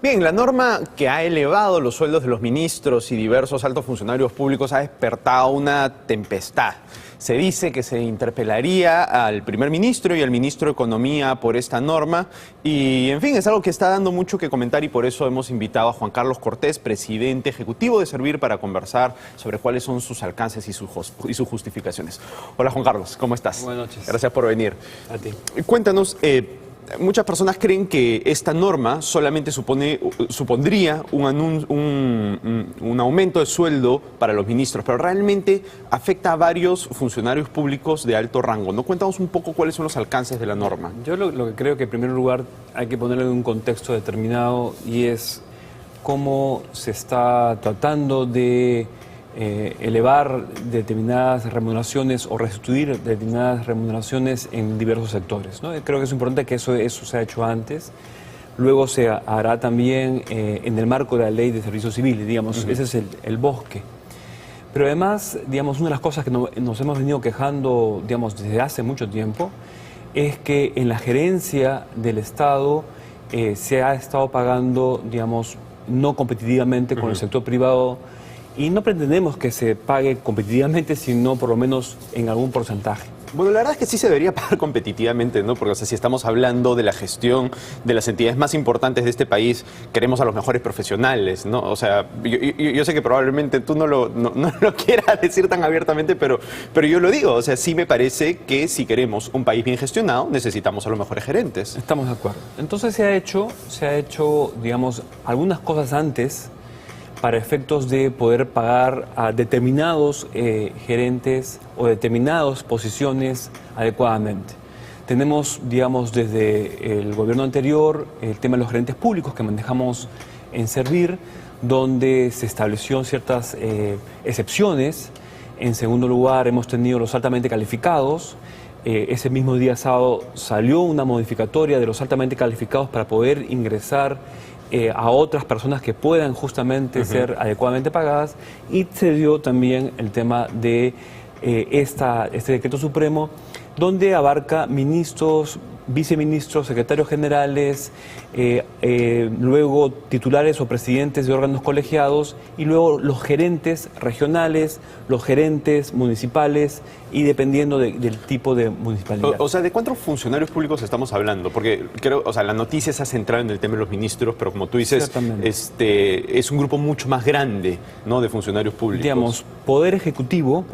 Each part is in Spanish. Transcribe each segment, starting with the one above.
Bien, la norma que ha elevado los sueldos de los ministros y diversos altos funcionarios públicos ha despertado una tempestad. Se dice que se interpelaría al primer ministro y al ministro de Economía por esta norma y, en fin, es algo que está dando mucho que comentar y por eso hemos invitado a Juan Carlos Cortés, presidente ejecutivo de Servir, para conversar sobre cuáles son sus alcances y sus justificaciones. Hola, Juan Carlos, ¿cómo estás? Buenas noches. Gracias por venir. A ti. Cuéntanos, muchas personas creen que esta norma solamente supondría un aumento de sueldo para los ministros, pero realmente afecta a varios funcionarios públicos de alto rango, ¿no? Cuéntanos un poco cuáles son los alcances de la norma. Yo lo que creo que en primer lugar hay que ponerlo en un contexto determinado y es cómo se está tratando de elevar determinadas remuneraciones o restituir determinadas remuneraciones en diversos sectores, ¿no? Creo que es importante que eso se ha hecho antes. Luego se hará también en el marco de la Ley de Servicio Civil, digamos, ese es el bosque. Pero además, digamos, una de las cosas que nos hemos venido quejando, digamos, desde hace mucho tiempo, es que en la gerencia del Estado se ha estado pagando, digamos, no competitivamente con el sector privado. Y no pretendemos que se pague competitivamente, sino por lo menos en algún porcentaje. Bueno, la verdad es que sí se debería pagar competitivamente, ¿no? Porque, o sea, si estamos hablando de la gestión de las entidades más importantes de este país, queremos a los mejores profesionales, ¿no? O sea, yo sé que probablemente tú no lo quieras decir tan abiertamente, pero yo lo digo. O sea, sí me parece que si queremos un país bien gestionado, necesitamos a los mejores gerentes. Estamos de acuerdo. Entonces se ha hecho, digamos, algunas cosas antes para efectos de poder pagar a determinados gerentes o determinadas posiciones adecuadamente. Tenemos, digamos, desde el gobierno anterior el tema de los gerentes públicos que manejamos en Servir, donde se estableció ciertas excepciones. En segundo lugar, hemos tenido los altamente calificados. Ese mismo día sábado salió una modificatoria de los altamente calificados para poder ingresar a otras personas que puedan justamente ser adecuadamente pagadas, y se dio también el tema de este decreto supremo, donde abarca ministros, viceministros, secretarios generales, luego titulares o presidentes de órganos colegiados, y luego los gerentes regionales, los gerentes municipales, y dependiendo del tipo de municipalidad. O sea, ¿de cuántos funcionarios públicos estamos hablando? Porque creo, o sea, la noticia se ha centrado en el tema de los ministros, pero como tú dices, es un grupo mucho más grande, ¿no?, de funcionarios públicos. Digamos, Poder Ejecutivo,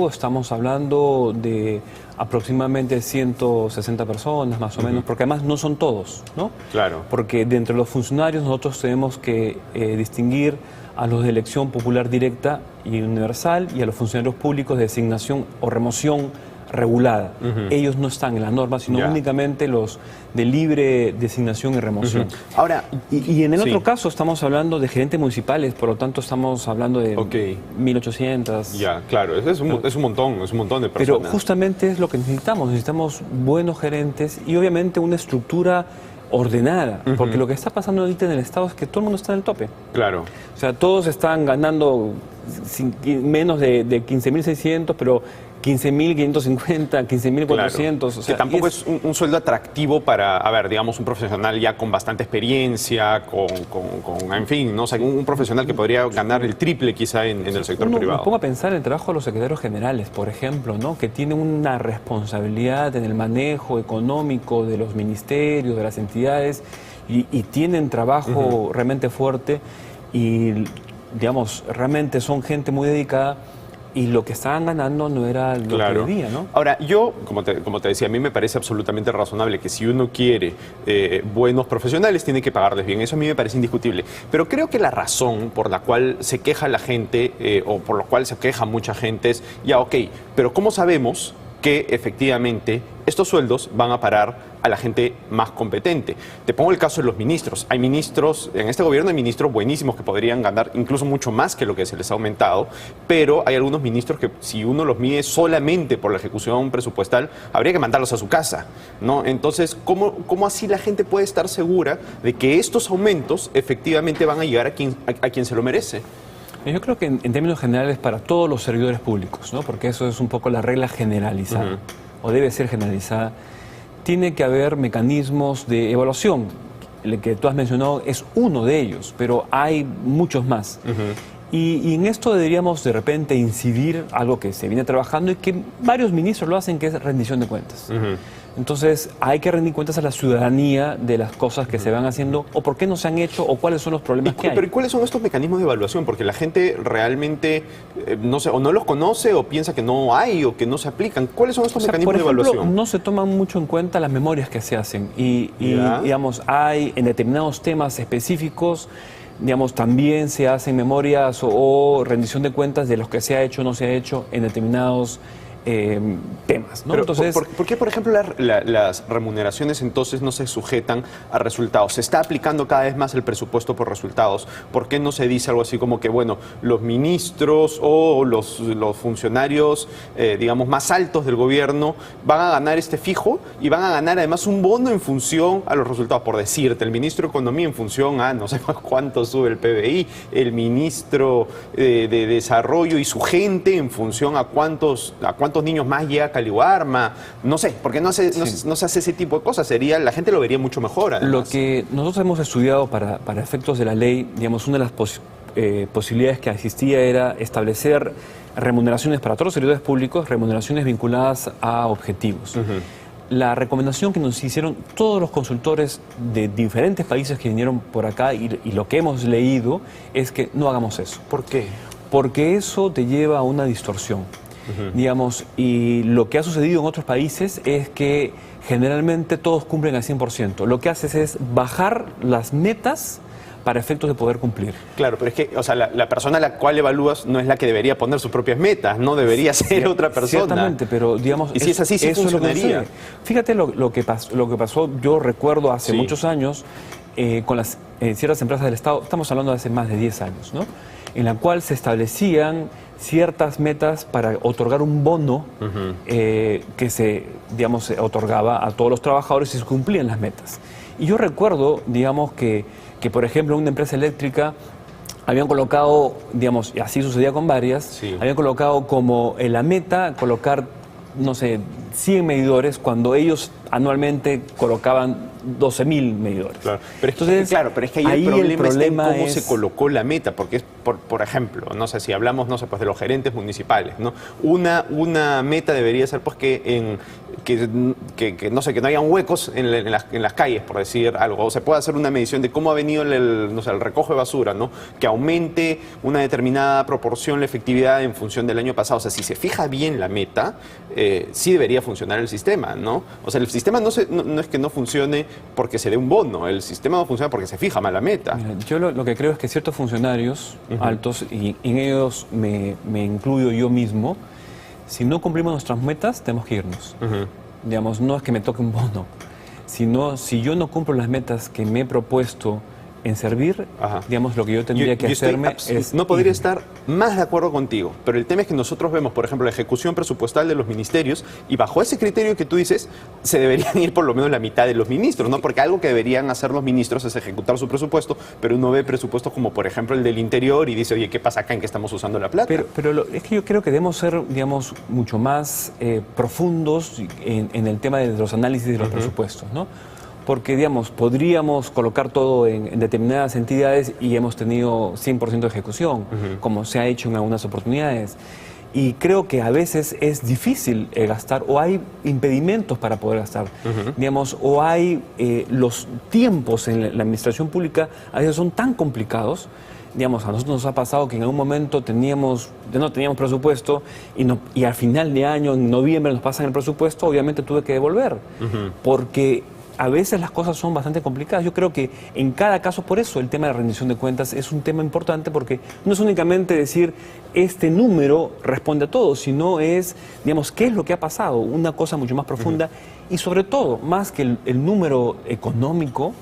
estamos hablando de aproximadamente 160 personas, más o menos, porque además no son todos, ¿no? Claro. Porque de entre los funcionarios nosotros tenemos que distinguir a los de elección popular directa y universal y a los funcionarios públicos de designación o remoción regulada. Ellos no están en la norma, sino únicamente los de libre designación y remoción. Ahora, y en el otro caso estamos hablando de gerentes municipales, por lo tanto estamos hablando de 1.800. Ya, claro, es un montón de personas. Pero justamente es lo que necesitamos buenos gerentes y obviamente una estructura ordenada, porque lo que está pasando ahorita en el Estado es que todo el mundo está en el tope. Claro. O sea, todos están ganando menos de 15.600, pero 15.550, 15.400. Claro. O sea, que tampoco es un sueldo atractivo para, a ver, digamos, un profesional ya con bastante experiencia, en fin, ¿no? O sea, un profesional que podría ganar el triple quizá en el sector privado. Me pongo a pensar en el trabajo de los secretarios generales, por ejemplo, ¿no?, que tienen una responsabilidad en el manejo económico de los ministerios, de las entidades, y tienen trabajo realmente fuerte y, digamos, realmente son gente muy dedicada. Y lo que estaban ganando no era lo que debía, ¿no? Ahora, yo, como te decía, a mí me parece absolutamente razonable que si uno quiere buenos profesionales, tiene que pagarles bien. Eso a mí me parece indiscutible. Pero creo que la razón por la cual se queja la gente, o por la cual se queja mucha gente, es, ya, ok, pero ¿cómo sabemos que efectivamente estos sueldos van a parar a la gente más competente? Te pongo el caso de los ministros. Hay ministros, en este gobierno hay ministros buenísimos que podrían ganar incluso mucho más que lo que se les ha aumentado, pero hay algunos ministros que, si uno los mide solamente por la ejecución presupuestal, habría que mandarlos a su casa, ¿no? Entonces, ¿cómo así la gente puede estar segura de que estos aumentos efectivamente van a llegar a quien se lo merece? Yo creo que en términos generales para todos los servidores públicos, ¿no?, porque eso es un poco la regla generalizada, o debe ser generalizada, tiene que haber mecanismos de evaluación. el que tú has mencionado es uno de ellos, pero hay muchos más. Y en esto deberíamos de repente incidir algo que se viene trabajando y que varios ministros lo hacen, que es rendición de cuentas. Entonces hay que rendir cuentas a la ciudadanía de las cosas que se van haciendo o por qué no se han hecho o cuáles son los problemas que hay. Pero ¿cuáles son estos mecanismos de evaluación? Porque la gente realmente no sé, o no los conoce o piensa que no hay o que no se aplican. ¿Cuáles son estos mecanismos por ejemplo, de evaluación? No se toman mucho en cuenta las memorias que se hacen y digamos, hay en determinados temas específicos, digamos, también se hacen memorias o rendición de cuentas de lo que se ha hecho o no se ha hecho en determinados temas, ¿no? Pero, Entonces, ¿por qué, por ejemplo, las remuneraciones entonces no se sujetan a resultados? Se está aplicando cada vez más el presupuesto por resultados. ¿Por qué no se dice algo así como que, bueno, los ministros o los funcionarios, digamos, más altos del gobierno van a ganar este fijo y van a ganar además un bono en función a los resultados? Por decirte, el ministro de Economía en función a no sé cuánto sube el PBI, el ministro de Desarrollo y su gente en función a cuántos niños más llega a Caliwarma, no sé, porque no se hace ese tipo de cosas, la gente lo vería mucho mejor además. Lo que nosotros hemos estudiado para efectos de la ley, digamos, una de las posibilidades que existía era establecer remuneraciones para todos los servidores públicos, remuneraciones vinculadas a objetivos. La recomendación que nos hicieron todos los consultores de diferentes países que vinieron por acá y lo que hemos leído es que no hagamos eso. ¿Por qué? Porque eso te lleva a una distorsión. Digamos, y lo que ha sucedido en otros países es que generalmente todos cumplen al 100%. Lo que haces es bajar las metas para efectos de poder cumplir. Claro, pero es que, o sea, la persona a la cual evalúas no es la que debería poner sus propias metas, no debería ser otra persona. Ciertamente, pero digamos... Y si es así, sí funcionaría. Es Fíjate lo que pasó, yo recuerdo hace muchos años, con las ciertas empresas del Estado, estamos hablando de hace más de 10 años, ¿no? En la cual se establecían ciertas metas para otorgar un bono que se otorgaba a todos los trabajadores si se cumplían las metas. Y yo recuerdo, digamos, que por ejemplo, una empresa eléctrica habían colocado, digamos, y así sucedía con varias, habían colocado como la meta colocar, no sé, 100 medidores cuando ellos anualmente colocaban 12.000 medidores. Claro, pero es que ahí el problema está en cómo se colocó la meta, porque es, por ejemplo, no sé, si hablamos, no sé, pues de los gerentes municipales, ¿no? Una meta debería ser pues que no sé, que no hayan huecos en las calles, por decir algo, o se puede hacer una medición de cómo ha venido el recojo de basura, ¿no? Que aumente una determinada proporción la efectividad en función del año pasado. O sea, si se fija bien la meta, sí debería funcionar el sistema, ¿no? O sea, el sistema no es que no funcione porque se dé un bono, el sistema no funciona porque se fija mal la meta. Mira, yo lo que creo es que ciertos funcionarios altos, y en ellos me incluyo yo mismo, si no cumplimos nuestras metas, tenemos que irnos. Digamos, no es que me toque un bono, sino si yo no cumplo las metas que me he propuesto en servir, digamos, lo que yo tendría que hacerme es... No podría estar más de acuerdo contigo, pero el tema es que nosotros vemos, por ejemplo, la ejecución presupuestal de los ministerios y bajo ese criterio que tú dices, se deberían ir por lo menos la mitad de los ministros, ¿no? Porque algo que deberían hacer los ministros es ejecutar su presupuesto, pero uno ve presupuestos como, por ejemplo, el del Interior y dice, oye, ¿qué pasa acá? ¿En qué estamos usando la plata? Pero es que yo creo que debemos ser, digamos, mucho más profundos en el tema de los análisis de los presupuestos, ¿no? Porque, digamos, podríamos colocar todo en determinadas entidades y hemos tenido 100% de ejecución, como se ha hecho en algunas oportunidades. Y creo que a veces es difícil gastar, o hay impedimentos para poder gastar, digamos, o hay los tiempos en la administración pública a veces son tan complicados. Digamos, a nosotros nos ha pasado que en algún momento no teníamos presupuesto y al final de año, en noviembre, nos pasan el presupuesto, obviamente tuve que devolver, porque a veces las cosas son bastante complicadas. Yo creo que en cada caso, por eso el tema de la rendición de cuentas es un tema importante, porque no es únicamente decir este número responde a todo, sino es, digamos, qué es lo que ha pasado, una cosa mucho más profunda y sobre todo, más que el número económico,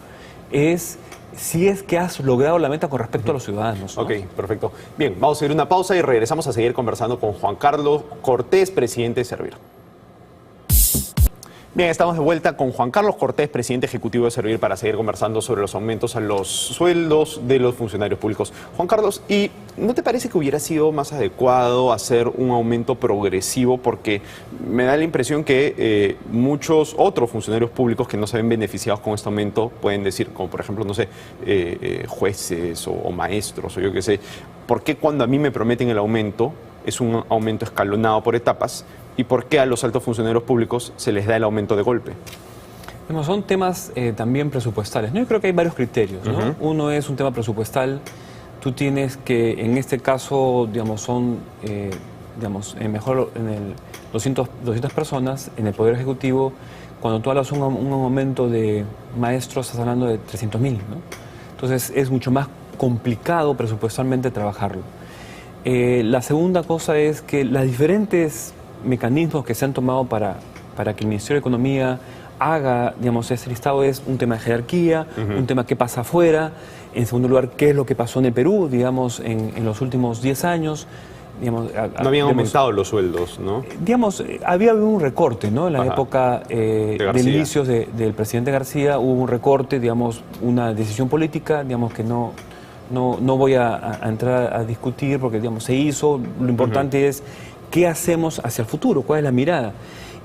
es si es que has logrado la meta con respecto a los ciudadanos, ¿no? Ok, perfecto. Bien, vamos a ir a una pausa y regresamos a seguir conversando con Juan Carlos Cortés, presidente de Servir. Bien, estamos de vuelta con Juan Carlos Cortés, presidente ejecutivo de Servir, para seguir conversando sobre los aumentos a los sueldos de los funcionarios públicos. Juan Carlos, ¿y no te parece que hubiera sido más adecuado hacer un aumento progresivo? Porque me da la impresión que muchos otros funcionarios públicos que no se ven beneficiados con este aumento pueden decir, como por ejemplo, no sé, jueces o maestros o yo qué sé, ¿por qué cuando a mí me prometen el aumento es un aumento escalonado por etapas? ¿Y por qué a los altos funcionarios públicos se les da el aumento de golpe? Bueno, son temas también presupuestales, ¿no? Yo creo que hay varios criterios, ¿no? Uno es un tema presupuestal. Tú tienes que, en este caso, digamos, son, mejor en el 200 personas en el Poder Ejecutivo. Cuando tú hablas un aumento de maestros, estás hablando de 300.000, ¿no? Entonces, es mucho más complicado presupuestalmente trabajarlo. La segunda cosa es que las diferentes mecanismos que se han tomado para que el Ministerio de Economía haga, digamos, ese listado es un tema de jerarquía, un tema que pasa afuera, en segundo lugar, qué es lo que pasó en el Perú, digamos, en los últimos 10 años. Digamos, no habían aumentado los sueldos, ¿no? Digamos, había habido un recorte, ¿no? En la época de inicios del presidente García hubo un recorte, digamos, una decisión política, digamos, que no voy a entrar a discutir porque, digamos, se hizo. Lo importante es qué hacemos hacia el futuro, cuál es la mirada.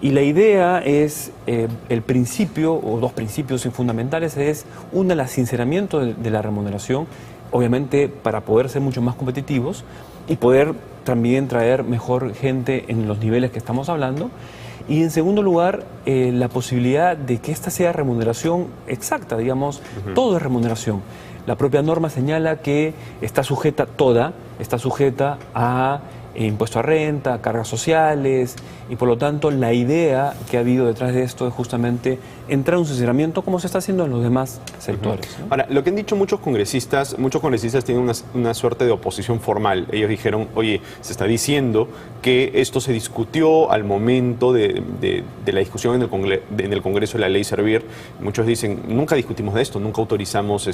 Y la idea es, el principio, o dos principios fundamentales, es una, el sinceramiento de la remuneración, obviamente para poder ser mucho más competitivos y poder también traer mejor gente en los niveles que estamos hablando. Y en segundo lugar, la posibilidad de que esta sea remuneración exacta, digamos, todo es remuneración. La propia norma señala que está sujeta a impuesto a renta, cargas sociales, y por lo tanto la idea que ha habido detrás de esto es justamente entrar en un sinceramiento como se está haciendo en los demás sectores, ¿no? Ahora, lo que han dicho muchos congresistas tienen una suerte de oposición formal. Ellos dijeron, oye, se está diciendo que esto se discutió al momento de la discusión en el Congreso de la Ley Servir. Muchos dicen, nunca discutimos de esto, nunca autorizamos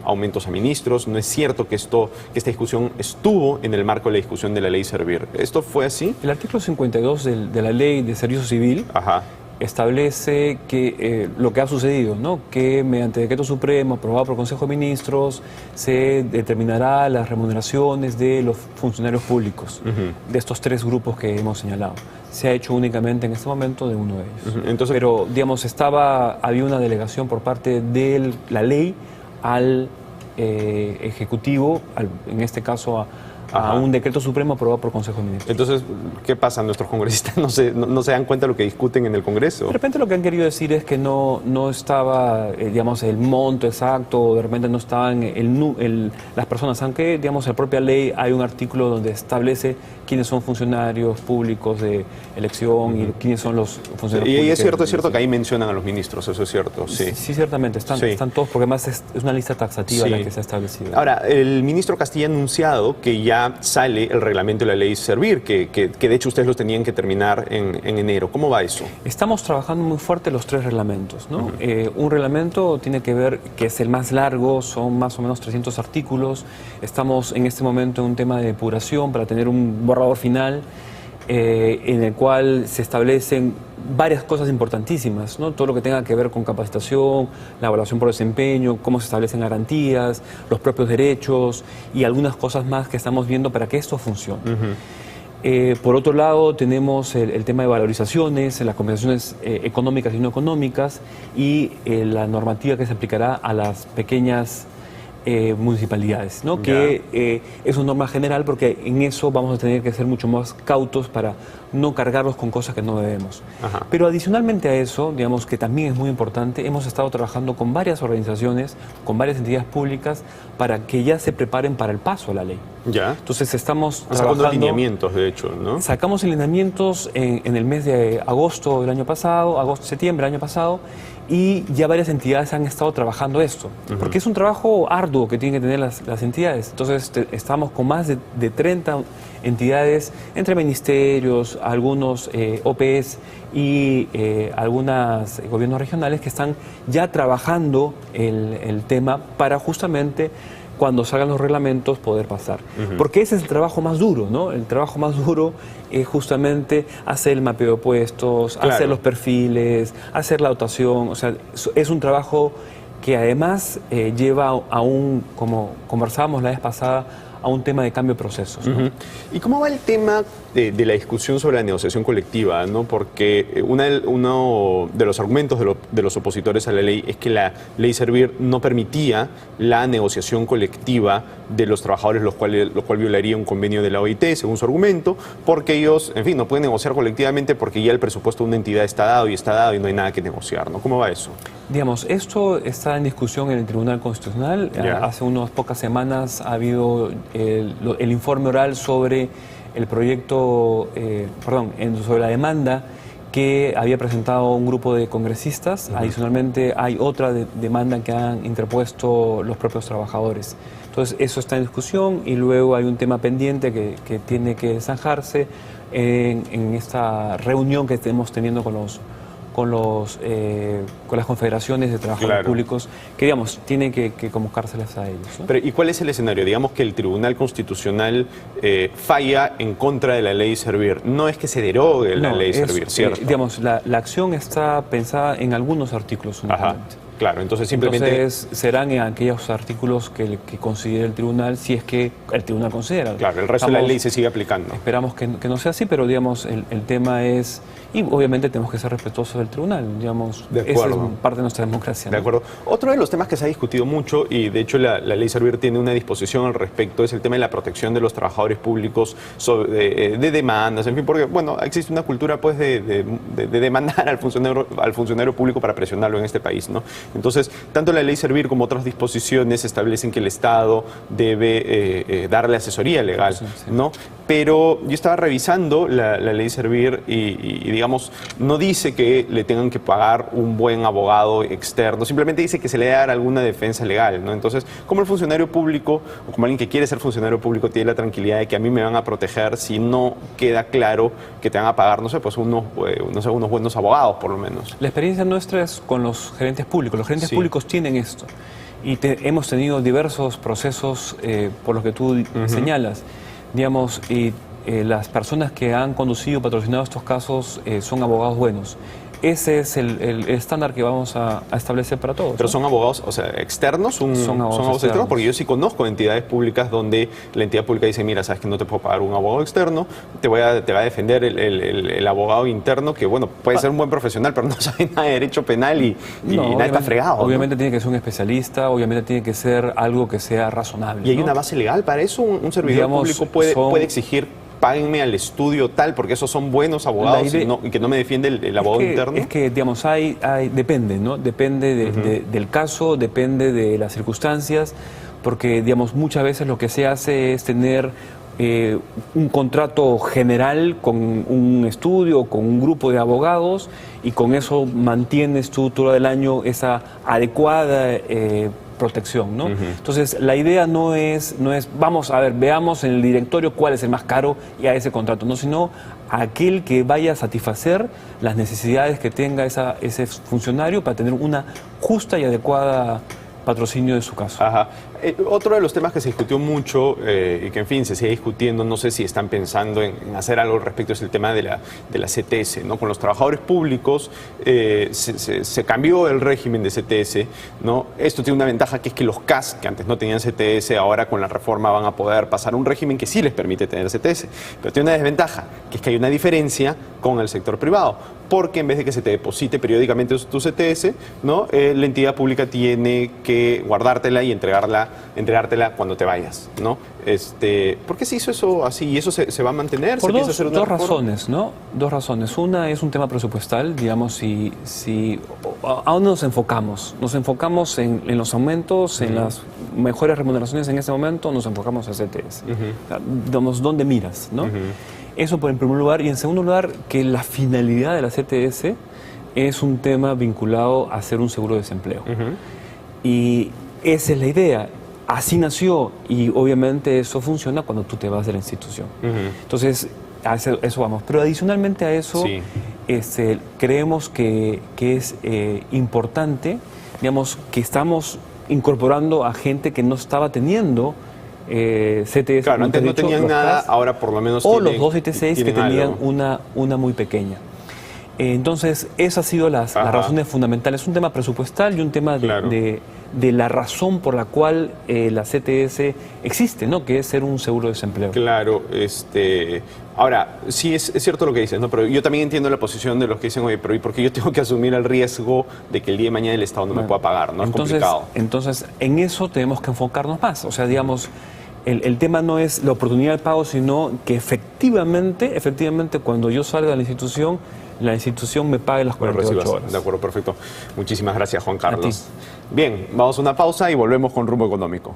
aumentos a ministros. No es cierto que esta discusión estuvo en el marco de la discusión de la Ley Servir. ¿Esto fue así? El artículo 52 de la Ley de Servicio Civil establece que lo que ha sucedido, ¿no? Que mediante decreto supremo aprobado por el Consejo de Ministros se determinará las remuneraciones de los funcionarios públicos, de estos tres grupos que hemos señalado. Se ha hecho únicamente en este momento de uno de ellos. Entonces, pero, digamos, había una delegación por parte de la ley al Ejecutivo, en este caso a un decreto supremo aprobado por el Consejo de Ministros. Entonces, ¿qué pasa? ¿Nuestros congresistas no se dan cuenta de lo que discuten en el Congreso? De repente lo que han querido decir es que no estaba, digamos, el monto exacto, de repente no estaban las personas, aunque, digamos, en la propia ley hay un artículo donde establece quiénes son funcionarios públicos de elección y quiénes son los funcionarios públicos. Y es cierto que ahí mencionan a los ministros, eso es cierto. Sí, ciertamente, están todos, porque además es una lista taxativa la que se ha establecido. Ahora, el ministro Castilla ha anunciado que ya sale el reglamento de la Ley Servir, que de hecho ustedes los tenían que terminar en enero. ¿Cómo va eso? Estamos trabajando muy fuerte los tres reglamentos, ¿no? Un reglamento tiene que ver, que es el más largo, son más o menos 300 artículos. Estamos en este momento en un tema de depuración para tener un borrador final en el cual se establecen varias cosas importantísimas, ¿no? Todo lo que tenga que ver con capacitación, la evaluación por desempeño, cómo se establecen garantías, los propios derechos y algunas cosas más que estamos viendo para que esto funcione. Por otro lado, tenemos el tema de valorizaciones, las compensaciones económicas y no económicas y la normativa que se aplicará a las pequeñas municipalidades, ¿no? Que es una norma general porque en eso vamos a tener que ser mucho más cautos para no cargarlos con cosas que no debemos. Pero adicionalmente a eso, digamos que también es muy importante, hemos estado trabajando con varias organizaciones, con varias entidades públicas para que ya se preparen para el paso a la ley. Entonces estamos sacando lineamientos, de hecho, ¿no? Sacamos lineamientos en el mes de agosto del año pasado, septiembre del año pasado, y ya varias entidades han estado trabajando esto, porque es un trabajo arduo que tienen que tener las entidades. Entonces estamos con más de 30 entidades, entre ministerios, algunos OPs y algunos gobiernos regionales que están ya trabajando el tema para justamente cuando salgan los reglamentos, poder pasar. Porque ese es el trabajo más duro, ¿no? El trabajo más duro es justamente hacer el mapeo de puestos, hacer los perfiles, hacer la dotación. O sea, es un trabajo que además lleva a un, como conversábamos la vez pasada, a un tema de cambio de procesos, ¿no? ¿Y cómo va el tema de la discusión sobre la negociación colectiva, ¿no? Porque uno de los argumentos de los opositores a la ley es que la ley Servir no permitía la negociación colectiva de los trabajadores, lo cual violaría un convenio de la OIT, según su argumento, porque ellos, en fin, no pueden negociar colectivamente porque ya el presupuesto de una entidad está dado y no hay nada que negociar, ¿no? ¿Cómo va eso? Digamos, esto está en discusión en el Tribunal Constitucional. Hace unas pocas semanas ha habido el informe oral sobre el proyecto, sobre la demanda que había presentado un grupo de congresistas. Adicionalmente, hay otra demanda que han interpuesto los propios trabajadores. Entonces, eso está en discusión y luego hay un tema pendiente que tiene que zanjarse en esta reunión que estemos teniendo con las confederaciones de trabajadores públicos, que digamos, tienen que convocárselas a ellos, ¿no? Pero, ¿y cuál es el escenario? Digamos que el Tribunal Constitucional falla en contra de la ley Servir. No es que se derogue la ley Servir, ¿cierto? Digamos, la acción está pensada en algunos artículos únicamente. Claro, entonces simplemente... Entonces serán en aquellos artículos que considere el tribunal, si es que el tribunal considera. Claro, el resto de la ley se sigue aplicando. Esperamos que no sea así, pero digamos, el tema es... Y obviamente tenemos que ser respetuosos del tribunal, digamos. De acuerdo. Esa es parte de nuestra democracia, ¿no? De acuerdo. Otro de los temas que se ha discutido mucho, y de hecho la ley Servir tiene una disposición al respecto, es el tema de la protección de los trabajadores públicos de demandas, en fin, porque, bueno, existe una cultura pues de demandar al funcionario público para presionarlo en este país, ¿no? Entonces, tanto la ley Servir como otras disposiciones establecen que el Estado debe darle asesoría legal, ¿no? Pero yo estaba revisando la ley Servir y digamos, no dice que le tengan que pagar un buen abogado externo, simplemente dice que se le debe dar alguna defensa legal, ¿no? Entonces, ¿cómo el funcionario público, o como alguien que quiere ser funcionario público, tiene la tranquilidad de que a mí me van a proteger si no queda claro que te van a pagar, no sé, pues unos buenos abogados, por lo menos? La experiencia nuestra es con los gerentes públicos. Los gerentes públicos tienen esto. Y hemos tenido diversos procesos por los que tú señalas. Digamos, las personas que han conducido, patrocinado estos casos son abogados buenos. Ese es el estándar que vamos a establecer para todos. Pero son abogados, o sea, externos, son abogados externos, porque yo sí conozco entidades públicas donde la entidad pública dice, mira, sabes que no te puedo pagar un abogado externo, te va a defender el abogado interno, que bueno, puede ser un buen profesional, pero no sabe nada de derecho penal y nada está fregado. Obviamente, ¿no? Tiene que ser un especialista, obviamente tiene que ser algo que sea razonable. ¿Y hay una base legal para eso? ¿Un servidor público puede exigir páguenme al estudio tal, porque esos son buenos abogados y que no me defiende el abogado interno? Es que, digamos, depende, ¿no? Depende del caso, depende de las circunstancias, porque, digamos, muchas veces lo que se hace es tener un contrato general con un estudio, con un grupo de abogados, y con eso mantienes tú todo el año esa adecuada protección, ¿no? Entonces, la idea no es, vamos a ver, veamos en el directorio cuál es el más caro y a ese contrato, no, sino aquel que vaya a satisfacer las necesidades que tenga ese funcionario para tener una justa y adecuada patrocinio de su caso. Ajá. Otro de los temas que se discutió mucho y que, en fin, se sigue discutiendo, no sé si están pensando en hacer algo al respecto, es el tema de la CTS, ¿no? Con los trabajadores públicos se cambió el régimen de CTS, ¿no? Esto tiene una ventaja, que es que los CAS, que antes no tenían CTS, ahora con la reforma van a poder pasar a un régimen que sí les permite tener CTS. Pero tiene una desventaja, que es que hay una diferencia con el sector privado, porque en vez de que se te deposite periódicamente tu CTS, ¿no? La entidad pública tiene que guardártela y entregártela cuando te vayas, ¿no? ¿Por qué se hizo eso así? ¿Y eso se va a mantener? Por dos razones, ¿no? Dos razones. Una es un tema presupuestal, digamos, ¿a dónde nos enfocamos? Nos enfocamos en los aumentos, en las mejores remuneraciones en este momento, nos enfocamos a CTS. Digamos, ¿dónde miras, no? Eso en primer lugar. Y en segundo lugar, que la finalidad de la CTS es un tema vinculado a hacer un seguro de desempleo. Y esa es la idea. Así nació, y obviamente eso funciona cuando tú te vas de la institución. Entonces, a eso vamos. Pero adicionalmente a eso, creemos que es importante, digamos, que estamos incorporando a gente que no estaba teniendo CTS. Claro, antes no tenían nada, CAS, ahora por lo menos o tienen, los 2 ITCs que tenían algo. una muy pequeña. Entonces, esas han sido las razones fundamentales. Un tema presupuestal y un tema de la razón por la cual la CTS existe, ¿no? Que es ser un seguro de desempleo. Claro, ahora, sí es cierto lo que dices, ¿no? Pero yo también entiendo la posición de los que dicen, oye, pero ¿y por qué yo tengo que asumir el riesgo de que el día de mañana el Estado no me pueda pagar? ¿No? Es complicado. Entonces, en eso tenemos que enfocarnos más. O sea, digamos, el tema no es la oportunidad de pago, sino que efectivamente, cuando yo salga de la institución me pague las 48 horas. De acuerdo, perfecto. Muchísimas gracias, Juan Carlos. Bien, vamos a una pausa y volvemos con Rumbo Económico.